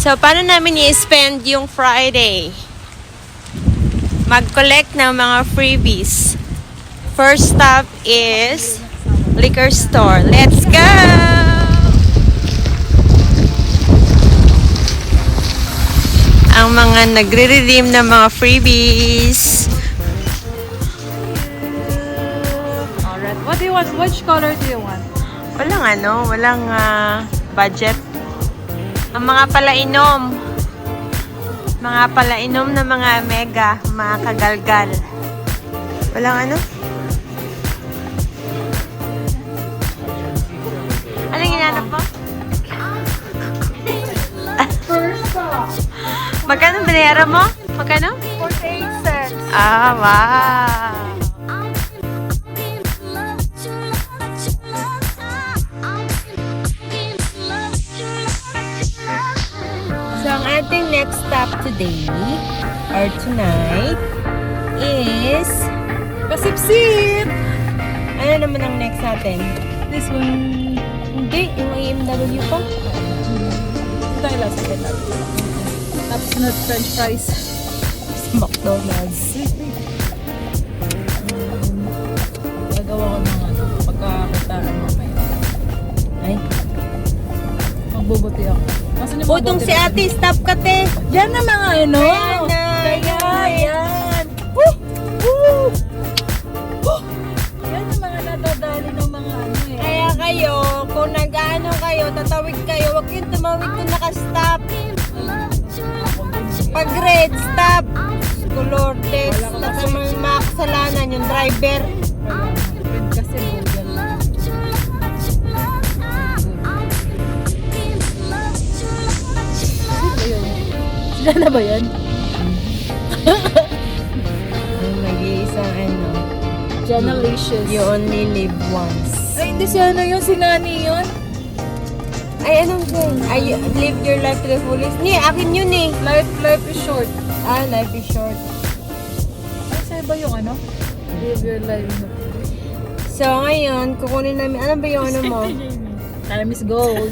So, paano namin i-spend yung Friday? Mag-collect ng mga freebies. First stop is liquor store. Let's go! Ang mga nagre-redeem ng mga freebies. Alright. What do you want? Which color do you want? Walang budget. Ang mga palainom. Mga palainom na mga mega, mga kagalgal. Walang ano? Anong ginanap mo? Magkano binayaran mo? Magkano? 48 cents. Ah, wow! So, ang ating next stop today or tonight is Pasipsip! ano naman ang next natin? This one. Hindi, yung AMW pa. Ito tayo lang sa setup. Tapos sunod french fries. Sa McDonald's. Gagawa ko ng pagkakakitaan mamaya. Ay. Magbubuti ako. Nasaan yung Utong si ate, stop ka te. Diyan na mga ano. Ayan na. Ayan. Woo! Woo! Woo! Yan yung mga nadadali ng mga ano eh. Kaya kayo, kung nag-ano kayo, tatawid kayo, huwag kayong tumawid kung naka-stop. Pag red, stop. Color text, tapos may mga kasalanan yung driver. Kasi Google. Sila na ba yan? Yung nag-iisang ano, Generations. you only live once. Ay, hindi si ano yun, si Nani yun. Ay, anong thing? Ay, live your life to the fullest. Ni, akin yun eh. Life is short. Ah, life is short. Ay, sa'yo ba yung ano? Live your life. So, ngayon, kukunin namin, ano ba yung ano mo? Time is gold.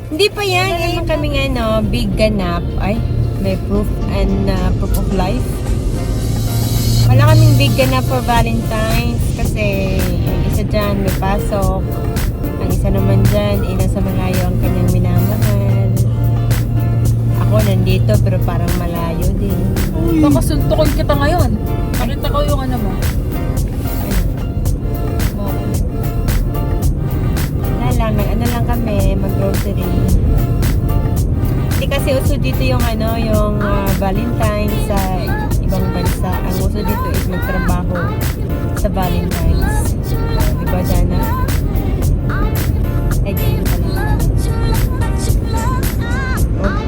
Hindi pa yan. Ngayon kaming ano, big ganap. Ay, may proof and proof of life. Wala kaming big ganap for Valentine's kasi yung isa dyan may pasok. Ang isa naman dyan, nasa malayo ang kanyang minamahal. Ako nandito pero parang malayo din. Baka suntukin kita ngayon. Pakita ko yung ano mo. Ano lang kami, mag-grocery. Hindi kasi uso dito yung ano, yung Valentine's sa ibang bansa. Ang uso dito is magtrabaho sa Valentine's. Diba, Jana? Ay, ganyan pala. Oh.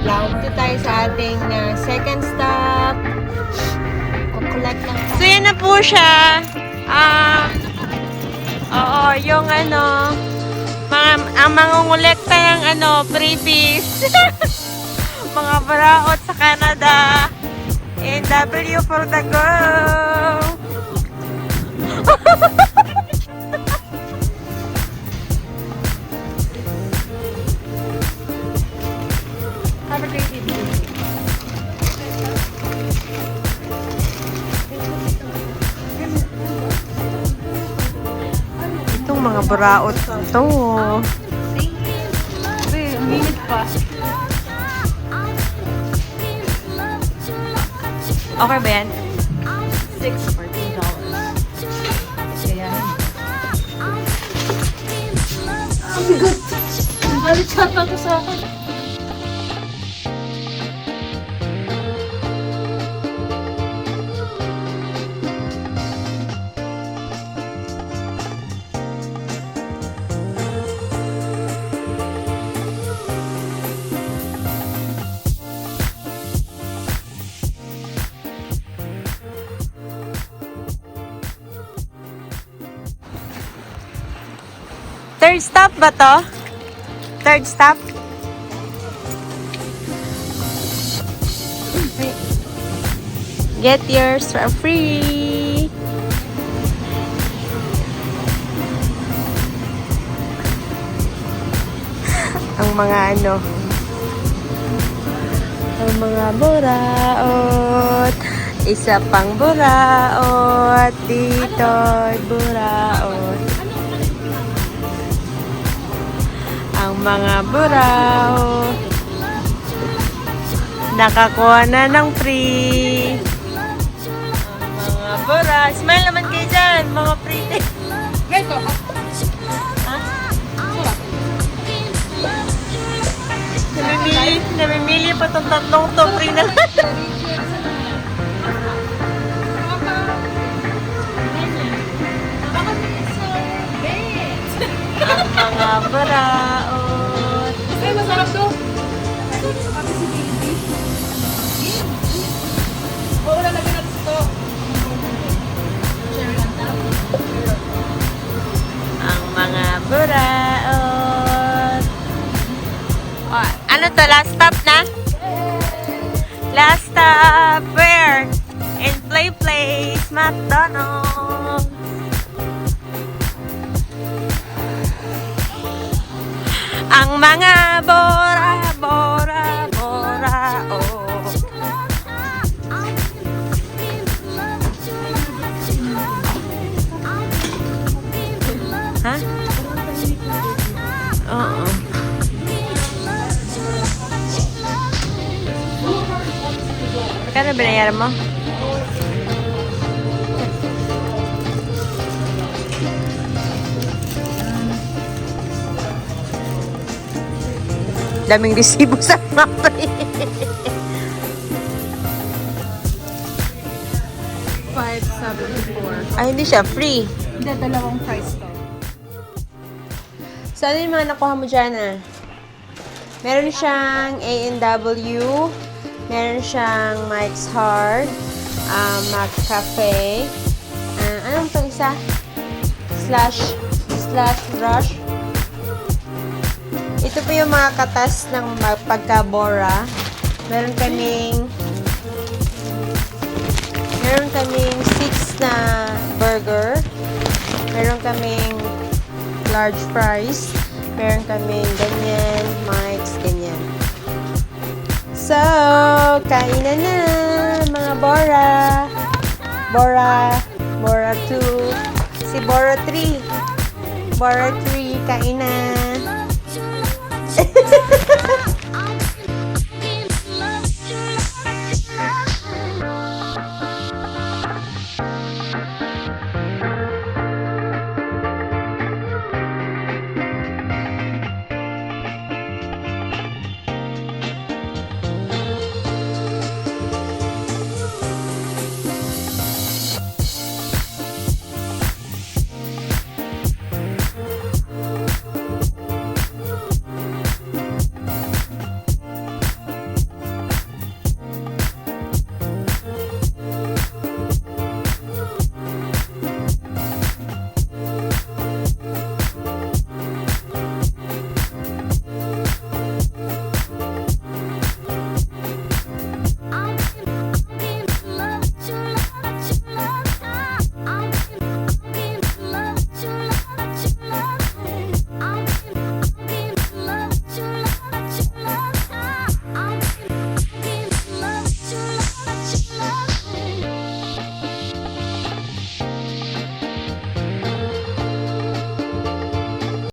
Flower. Ito tayo sa ating second stop. So, yan na po siya. Oo, yung ano, ang mangungulekta ng ano, freebies. Mga baraot sa Canada. And W for the go. Have a great evening. Itong mga baraot ito. Uy, minute pa. Okay ba yan? $6 or $2. Kaya. Ang bigot. Balik chata to sa akin. Third stop ba to? Third stop? Get yours for free. mga ano, ang mga buraot. Isa pang buraot. Dito, buraot. Ang mga buraot. Nakakuha na ng free. Ang mga bura. Smile naman kayo dyan, mga pretty. Ha? Namimili pa itong tatlong to, free na lang. Ang mga buraot. Ay, masarap to. Oo, lalagyan natin ito. Cherry on top. Ang mga buraot. Oh, ano to? Last stop na? Last stop. Where? In Play Place, McDonald's. Ang mga bora, bora, bora, oh. Ha? Oo. Magkano binayaran mo? Daming resibo sa mapa. 574. Ay, hindi siya. Free. Hindi, dalawang price to. So, ano yung mga nakuha mo dyan, ah? Meron siyang A&W. Meron siyang Mike's Hard. McCafe. Anong itong isa? Slash Rush. Ito po yung mga katas ng pagka-bora. Meron kaming 6 na burger. Meron kaming large fries. Meron kaming ganyan, Mike's, ganyan. So, kainan na, mga Bora. Bora 2. Si Bora 3. Bora 3, kainan.